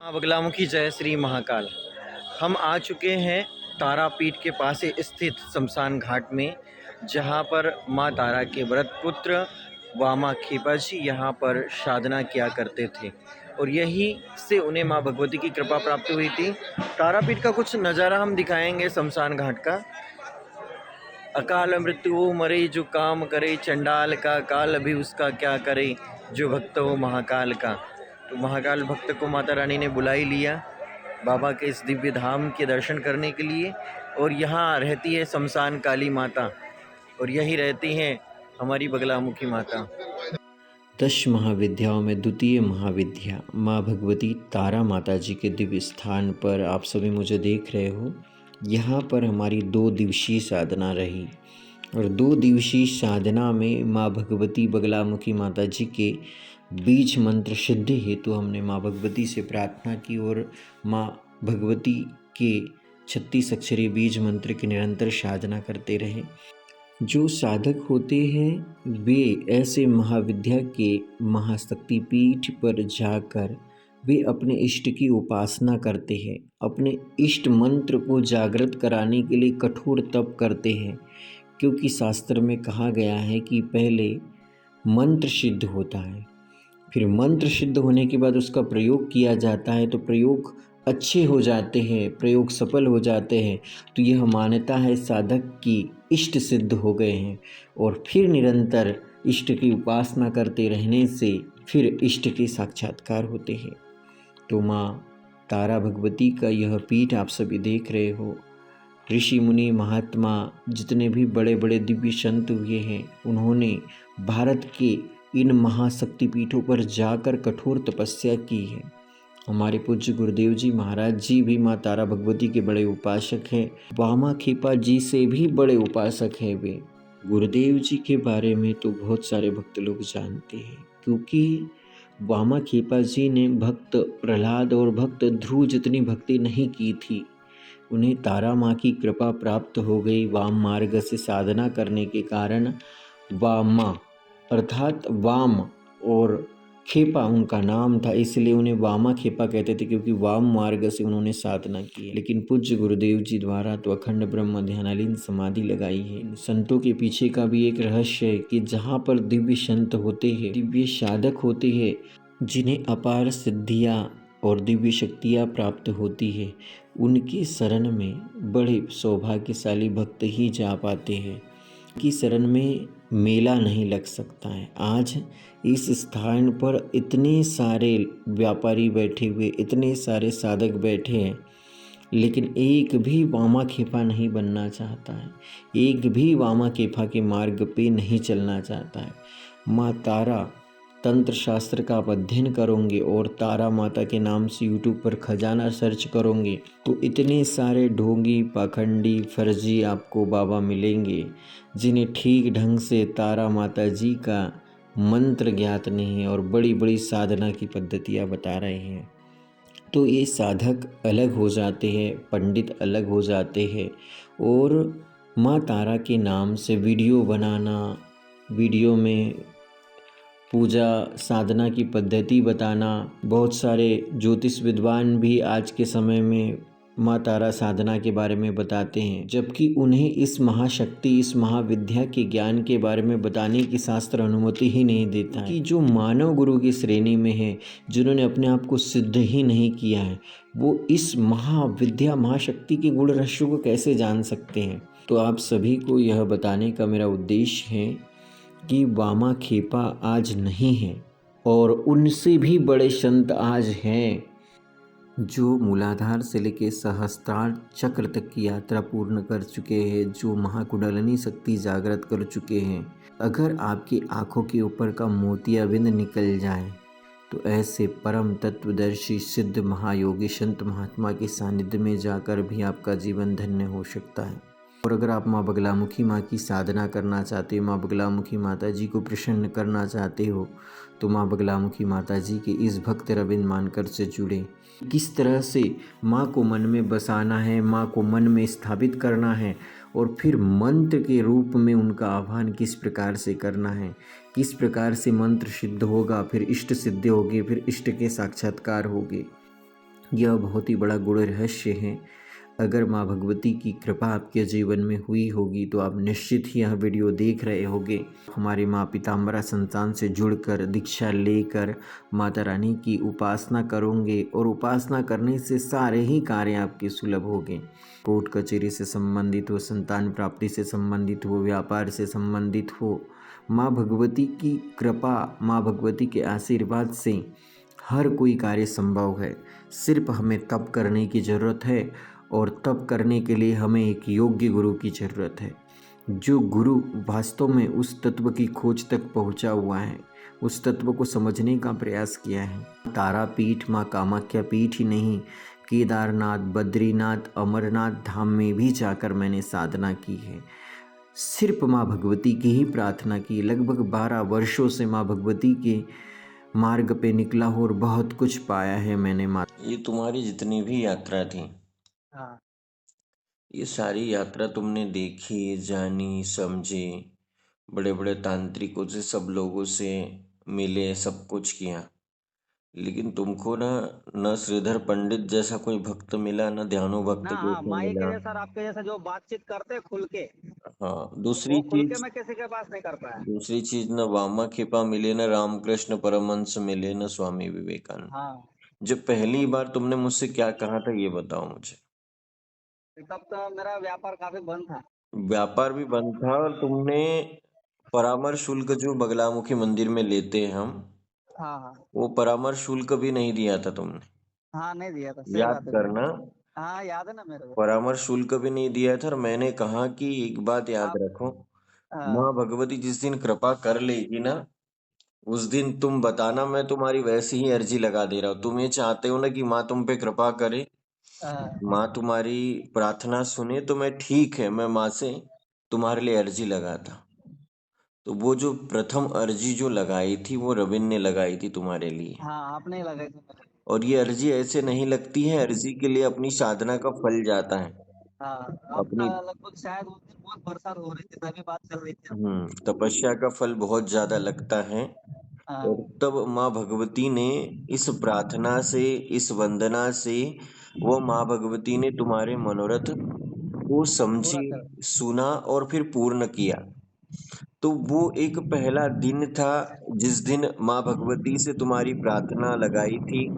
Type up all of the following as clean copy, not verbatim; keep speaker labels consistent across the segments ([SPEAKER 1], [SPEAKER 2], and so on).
[SPEAKER 1] हाँ, बगलामुखी जय श्री महाकाल। हम आ चुके हैं तारापीठ के पास स्थित शमशान घाट में, जहाँ पर माँ तारा के व्रत पुत्र वामा खेपा जी यहाँ पर साधना किया करते थे और यहीं से उन्हें माँ भगवती की कृपा प्राप्त हुई थी। तारापीठ का कुछ नज़ारा हम दिखाएंगे शमशान घाट का। अकाल मृत्यु वो मरे जो काम करे, चंडाल का काल अभी उसका क्या करे, जो भक्त हो महाकाल का। तो महाकाल भक्त को माता रानी ने बुला ही लिया बाबा के इस दिव्य धाम के दर्शन करने के लिए। और यहाँ रहती है शमशान काली माता और यही रहती हैं हमारी बगलामुखी माता।
[SPEAKER 2] 10 महाविद्याओं में द्वितीय महाविद्या माँ भगवती तारा माता जी के दिव्य स्थान पर आप सभी मुझे देख रहे हो। यहाँ पर हमारी 2 दिवसीय साधना रही और 2 दिवसीय साधना में माँ भगवती बगलामुखी माता जी के बीज मंत्र सिद्धि हेतु हमने माँ भगवती से प्रार्थना की और माँ भगवती के 36 अक्षरीय बीज मंत्र की निरंतर साधना करते रहे। जो साधक होते हैं वे ऐसे महाविद्या के महाशक्तिपीठ पर जाकर वे अपने इष्ट की उपासना करते हैं, अपने इष्ट मंत्र को जागृत कराने के लिए कठोर तप करते हैं। क्योंकि शास्त्र में कहा गया है कि पहले मंत्र सिद्ध होता है, फिर मंत्र सिद्ध होने के बाद उसका प्रयोग किया जाता है तो प्रयोग अच्छे हो जाते हैं, प्रयोग सफल हो जाते हैं। तो यह मान्यता है साधक की इष्ट सिद्ध हो गए हैं और फिर निरंतर इष्ट की उपासना करते रहने से फिर इष्ट के साक्षात्कार होते हैं। तो माँ तारा भगवती का यह पीठ आप सभी देख रहे हो। ऋषि मुनि महात्मा जितने भी बड़े बड़े दिव्य संत हुए हैं उन्होंने भारत के इन महाशक्तिपीठों पर जाकर कठोर तपस्या की है। हमारे पूज्य गुरुदेव जी महाराज जी भी माँ तारा भगवती के बड़े उपासक हैं। वामा खेपा जी से भी बड़े उपासक हैं वे। गुरुदेव जी के बारे में तो बहुत सारे भक्त लोग जानते हैं, क्योंकि वामा खेपा जी ने भक्त प्रहलाद और भक्त ध्रुव जितनी भक्ति नहीं की थी। उन्हें तारा माँ की कृपा प्राप्त हो गई वाम मार्ग से साधना करने के कारण। वामा अर्थात वाम और खेपा उनका नाम था, इसलिए उन्हें वामा खेपा कहते थे, क्योंकि वाम मार्ग से उन्होंने साधना की है। लेकिन पूज्य गुरुदेव जी द्वारा तो अखंड ब्रह्म ध्यानालीन समाधि लगाई है। संतों के पीछे का भी एक रहस्य है कि जहाँ पर दिव्य संत होते हैं, दिव्य साधक होते हैं, जिन्हें अपार सिद्धियाँ और दिव्य शक्तियाँ प्राप्त होती है, उनकी शरण में बड़े सौभाग्यशाली भक्त ही जा पाते हैं। की शरण में मेला नहीं लग सकता है। आज इस स्थान पर इतने सारे व्यापारी बैठे हुए, इतने सारे साधक बैठे हैं, लेकिन एक भी वामा खेपा नहीं बनना चाहता है, एक भी वामा खेपा के मार्ग पे नहीं चलना चाहता है। माँ तारा तंत्र शास्त्र का आप अध्ययन करोगे और तारा माता के नाम से यूट्यूब पर खजाना सर्च करोगे तो इतने सारे ढोंगी पाखंडी फर्जी आपको बाबा मिलेंगे, जिन्हें ठीक ढंग से तारा माता जी का मंत्र ज्ञात नहीं है और बड़ी बड़ी साधना की पद्धतियाँ बता रहे हैं। तो ये साधक अलग हो जाते हैं, पंडित अलग हो जाते हैं और माँ तारा के नाम से वीडियो बनाना, वीडियो में पूजा साधना की पद्धति बताना। बहुत सारे ज्योतिष विद्वान भी आज के समय में माँ तारा साधना के बारे में बताते हैं, जबकि उन्हें इस महाशक्ति, इस महाविद्या के ज्ञान के बारे में बताने की शास्त्र अनुमति ही नहीं देता है। कि जो मानव गुरु की श्रेणी में है, जिन्होंने अपने आप को सिद्ध ही नहीं किया है, वो इस महाविद्या महाशक्ति के गुण रहस्यों को कैसे जान सकते हैं। तो आप सभी को यह बताने का मेरा उद्देश्य है कि वामा खेपा आज नहीं है और उनसे भी बड़े संत आज हैं, जो मूलाधार से लेकर सहस्त्रार चक्र तक की यात्रा पूर्ण कर चुके हैं, जो महाकुंडलिनी शक्ति जागृत कर चुके हैं। अगर आपकी आंखों के ऊपर का मोतियाबिंद निकल जाए तो ऐसे परम तत्वदर्शी सिद्ध महायोगी संत महात्मा के सानिध्य में जाकर भी आपका जीवन धन्य हो सकता है। और अगर आप माँ बगलामुखी माँ की साधना करना चाहते हो, माँ बगलामुखी माता जी को प्रसन्न करना चाहते हो, तो माँ बगलामुखी माता जी के इस भक्त रविंद्र मानकर से जुड़े। किस तरह से माँ को मन में बसाना है, माँ को मन में स्थापित करना है और फिर मंत्र के रूप में उनका आह्वान किस प्रकार से करना है, किस प्रकार से मंत्र सिद्ध होगा, फिर इष्ट सिद्ध होगी, फिर इष्ट के साक्षात्कार होंगे। यह बहुत ही बड़ा गूढ़ रहस्य है। अगर माँ भगवती की कृपा आपके जीवन में हुई होगी तो आप निश्चित ही यह वीडियो देख रहे होंगे। हमारी माँ पीताम्बरा संतान से जुड़कर दीक्षा लेकर माता रानी की उपासना करोगे और उपासना करने से सारे ही कार्य आपके सुलभ होंगे। कोर्ट कचहरी से संबंधित हो, संतान प्राप्ति से संबंधित हो, व्यापार से संबंधित हो, माँ भगवती की कृपा, माँ भगवती के आशीर्वाद से हर कोई कार्य संभव है। सिर्फ हमें तप करने की ज़रूरत है और तप करने के लिए हमें एक योग्य गुरु की ज़रूरत है, जो गुरु वास्तव में उस तत्व की खोज तक पहुंचा हुआ है, उस तत्व को समझने का प्रयास किया है। तारापीठ, माँ कामाख्या पीठ ही नहीं, केदारनाथ, बद्रीनाथ, अमरनाथ धाम में भी जाकर मैंने साधना की है। सिर्फ माँ भगवती की ही प्रार्थना की। लगभग 12 वर्षों से माँ भगवती के मार्ग पे निकला हूँ और बहुत कुछ पाया है मैंने।
[SPEAKER 3] ये तुम्हारी जितनी भी यात्रा थी,
[SPEAKER 1] हाँ
[SPEAKER 3] ये सारी यात्रा तुमने देखी, जानी, समझी, बड़े बड़े तांत्रिकों से, सब लोगों से मिले, सब कुछ किया, लेकिन तुमको न श्रीधर पंडित जैसा कोई भक्त मिला, न ध्यानु भक्त
[SPEAKER 1] ना, हाँ
[SPEAKER 3] जैसा
[SPEAKER 1] माई के
[SPEAKER 3] मिला।
[SPEAKER 1] जैसा और आपके जैसा जो बातचीत करते हैं खुल के,
[SPEAKER 3] हाँ,
[SPEAKER 1] वो खुल के मैं किसी के पास नहीं कर पाया।
[SPEAKER 3] दूसरी चीज न वामा खेपा मिले, न रामकृष्ण परमहंस मिले, न स्वामी विवेकानंद।
[SPEAKER 1] हाँ,
[SPEAKER 3] जब पहली बार तुमने मुझसे क्या कहा था ये बताओ मुझे।
[SPEAKER 1] तब तो मेरा व्यापार काफी बंद था।
[SPEAKER 3] व्यापार भी बंद था और तुमने परामर्श शुल्क जो बगलामुखी मंदिर में लेते हैं हम,
[SPEAKER 1] हाँ हाँ
[SPEAKER 3] वो परामर्श शुल्क भी नहीं दिया था तुमने।
[SPEAKER 1] हाँ, नहीं दिया था, सही
[SPEAKER 3] याद
[SPEAKER 1] बात है भैया।
[SPEAKER 3] करना,
[SPEAKER 1] हाँ याद है ना मेरे को।
[SPEAKER 3] परामर्श शुल्क भी नहीं दिया था। और मैंने कहा कि एक बात याद
[SPEAKER 1] आप,
[SPEAKER 3] रखो,
[SPEAKER 1] हाँ
[SPEAKER 3] माँ भगवती जिस दिन कृपा कर लेगी ना, उस दिन तुम बताना, मैं तुम्हारी वैसी ही अर्जी लगा दे रहा हूँ। तुम ये चाहते हो ना कि माँ तुम पे कृपा करे,
[SPEAKER 1] हाँ,
[SPEAKER 3] माँ तुम्हारी प्रार्थना सुने, तो मैं ठीक है, मैं माँ से तुम्हारे लिए अर्जी लगाता। तो वो जो प्रथम अर्जी जो लगाई थी वो रविन ने लगाई थी तुम्हारे लिए।
[SPEAKER 1] हाँ आपने ही लगाई थी मेरे।
[SPEAKER 3] और ये अर्जी ऐसे नहीं लगती है, अर्जी के लिए अपनी साधना का फल जाता है।
[SPEAKER 1] हाँ, आपका
[SPEAKER 3] अपनी
[SPEAKER 1] लगभग शायद उस दिन बहुत बरसात हो रही थी, तभी बात चल रही थी।
[SPEAKER 3] तपस्या का फल बहुत ज्यादा लगता है।
[SPEAKER 1] हाँ,
[SPEAKER 3] और तब माँ भगवती ने इस प्रार्थना से, इस वंदना से, वो माँ भगवती ने तुम्हारे मनोरथ को
[SPEAKER 1] पूरा
[SPEAKER 3] समझी,
[SPEAKER 1] कर।
[SPEAKER 3] सुना और फिर पूर्ण किया। तो वो एक पहला दिन था जिस दिन माँ भगवती से तुम्हारी प्रार्थना लगाई थी,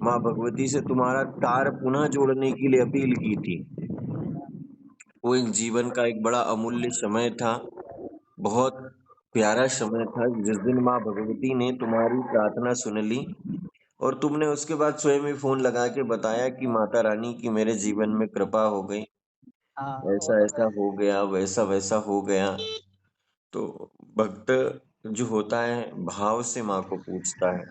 [SPEAKER 3] माँ भगवती से तुम्हारा तार पुनः जोड़ने के लिए अपील की थी। वो एक जीवन का एक बड़ा अमूल्य समय था, बहुत प्यारा समय था, जिस दिन माँ भगवती ने तुम्हारी प्रार्थना सुन ली। और तुमने उसके बाद स्वयं ही फोन लगा के बताया कि माता रानी की मेरे जीवन में कृपा हो गई,
[SPEAKER 1] हाँ वो
[SPEAKER 3] ऐसा
[SPEAKER 1] तो
[SPEAKER 3] ऐसा
[SPEAKER 1] मैं।
[SPEAKER 3] हो गया, वैसा वैसा हो गया। तो भक्त जो होता है भाव से माँ को पूछता है,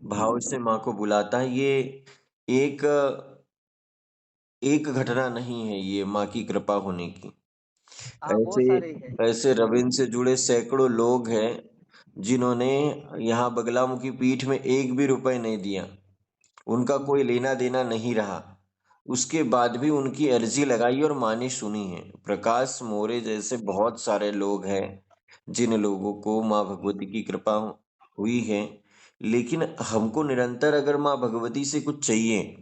[SPEAKER 3] भाव से माँ को बुलाता है। ये एक एक घटना नहीं है ये माँ की कृपा होने की।
[SPEAKER 1] हाँ
[SPEAKER 3] ऐसे
[SPEAKER 1] बहुत सारे है।
[SPEAKER 3] ऐसे रविन से जुड़े सैकड़ों लोग हैं जिन्होंने यहाँ बगलामुखी पीठ में एक भी रुपए नहीं दिया, उनका कोई लेना देना नहीं रहा, उसके बाद भी उनकी अर्जी लगाई और माँ ने सुनी है। प्रकाश मोरे जैसे बहुत सारे लोग हैं जिन लोगों को माँ भगवती की कृपा हुई है। लेकिन हमको निरंतर अगर माँ भगवती से कुछ चाहिए,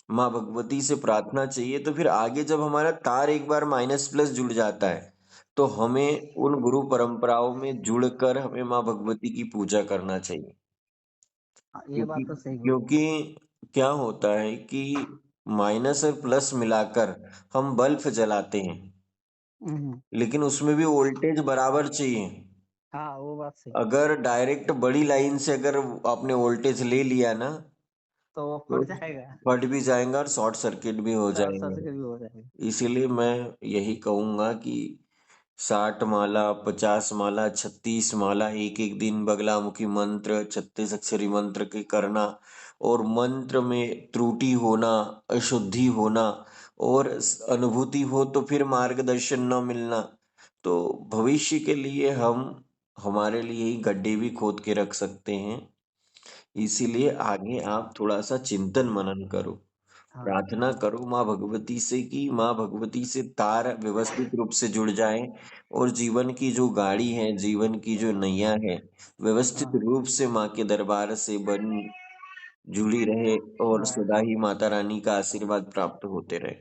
[SPEAKER 3] माँ भगवती से प्रार्थना चाहिए, तो फिर आगे जब हमारा तार एक बार माइनस प्लस जुड़ जाता है, तो हमें उन गुरु परंपराओं में जुड़कर हमें माँ भगवती की पूजा करना चाहिए।
[SPEAKER 1] हाँ, ये
[SPEAKER 3] क्योंकि
[SPEAKER 1] बात तो सही बोली।
[SPEAKER 3] क्योंकि क्या होता है कि माइनस और प्लस मिलाकर हम बल्ब जलाते हैं,
[SPEAKER 1] हम्म,
[SPEAKER 3] लेकिन उसमें भी वोल्टेज बराबर चाहिए।
[SPEAKER 1] हाँ वो बात सही।
[SPEAKER 3] अगर डायरेक्ट बड़ी लाइन से अगर आपने वोल्टेज ले लिया ना,
[SPEAKER 1] तो वो
[SPEAKER 3] तो
[SPEAKER 1] फट जाएगा।
[SPEAKER 3] फट भी जाएगा और शॉर्ट सर्किट भी हो
[SPEAKER 1] शॉर्ट
[SPEAKER 3] जाएगा।
[SPEAKER 1] सर्किट भी हो जाएगा।
[SPEAKER 3] इसीलिए मैं यही कहूंगा कि 60 माला, 50 माला, 36 माला एक एक दिन बगलामुखी मंत्र, 36 अक्षरी मंत्र के करना, और मंत्र में त्रुटि होना, अशुद्धि होना और अनुभूति हो तो फिर मार्गदर्शन न मिलना, तो भविष्य के लिए हम हमारे लिए ही गड्ढे भी खोद के रख सकते हैं। इसीलिए आगे आप थोड़ा सा चिंतन मनन करो,
[SPEAKER 1] हाँ
[SPEAKER 3] प्रार्थना करो माँ भगवती से कि माँ भगवती से तार व्यवस्थित रूप से जुड़ जाए और जीवन की जो गाड़ी है, जीवन की जो नैया है, व्यवस्थित
[SPEAKER 1] हाँ
[SPEAKER 3] रूप से माँ के दरबार से बनी जुड़ी रहे और सदा ही माता रानी का आशीर्वाद प्राप्त होते रहे।